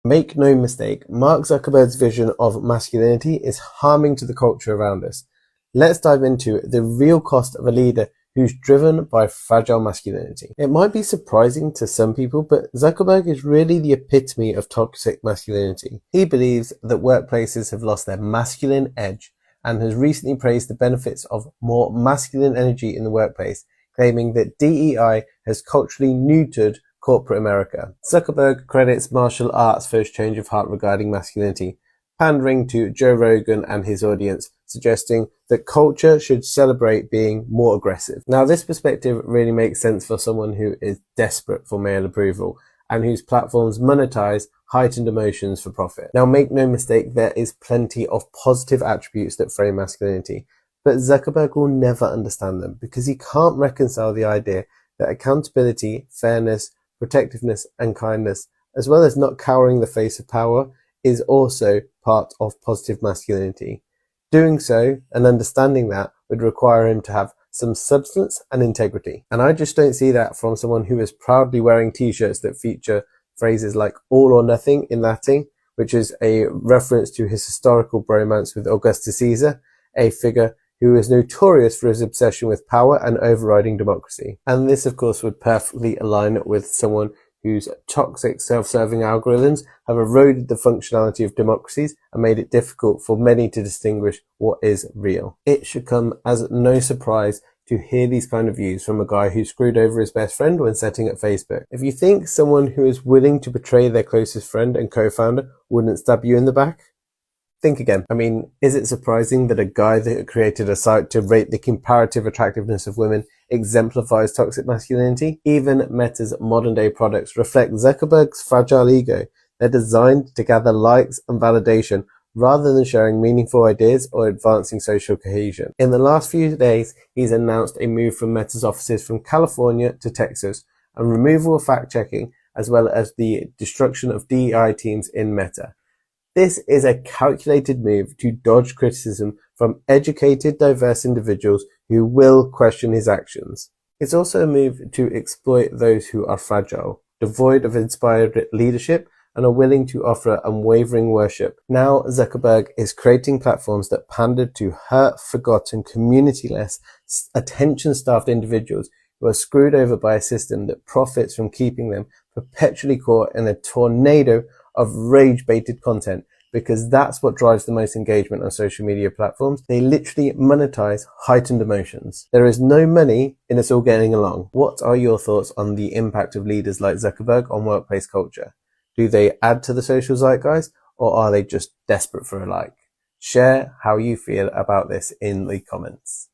Make no mistake, Mark Zuckerberg's vision of masculinity is harming to the culture around us. Let's dive into the real cost of a leader who's driven by fragile masculinity. It might be surprising to some people, but Zuckerberg is really the epitome of toxic masculinity. He believes that workplaces have lost their masculine edge and has recently praised the benefits of more masculine energy in the workplace, claiming that DEI has culturally neutered corporate America. Zuckerberg credits martial arts for his change of heart regarding masculinity, pandering to Joe Rogan and his audience, suggesting that culture should celebrate being more aggressive. Now, this perspective really makes sense for someone who is desperate for male approval and whose platforms monetize heightened emotions for profit. Now, make no mistake, there is plenty of positive attributes that frame masculinity, but Zuckerberg will never understand them because he can't reconcile the idea that accountability, fairness, protectiveness, and kindness, as well as not cowering in the face of power, is also part of positive masculinity. Doing so and understanding that would require him to have some substance and integrity. And I just don't see that from someone who is proudly wearing t-shirts that feature phrases like all or nothing in Latin, which is a reference to his historical bromance with Augustus Caesar, a figure who is notorious for his obsession with power and overriding democracy. And this, of course, would perfectly align with someone whose toxic self-serving algorithms have eroded the functionality of democracies and made it difficult for many to distinguish what is real. It should come as no surprise to hear these kind of views from a guy who screwed over his best friend when setting up Facebook. If you think someone who is willing to betray their closest friend and co-founder wouldn't stab you in the back, think again. I mean, is it surprising that a guy that created a site to rate the comparative attractiveness of women exemplifies toxic masculinity? Even Meta's modern day products reflect Zuckerberg's fragile ego. They're designed to gather likes and validation rather than sharing meaningful ideas or advancing social cohesion. In the last few days, he's announced a move from Meta's offices from California to Texas and removal of fact-checking, as well as the destruction of DEI teams in Meta. This is a calculated move to dodge criticism from educated, diverse individuals who will question his actions. It's also a move to exploit those who are fragile, devoid of inspired leadership, and are willing to offer unwavering worship. Now Zuckerberg is creating platforms that pander to hurt, forgotten, community-less, attention-starved individuals who are screwed over by a system that profits from keeping them perpetually caught in a tornado of rage-baited content, because that's what drives the most engagement on social media platforms. They literally monetize heightened emotions. There is no money in us all getting along. What are your thoughts on the impact of leaders like Zuckerberg on workplace culture? Do they add to the social zeitgeist, or are they just desperate for a like? Share how you feel about this in the comments.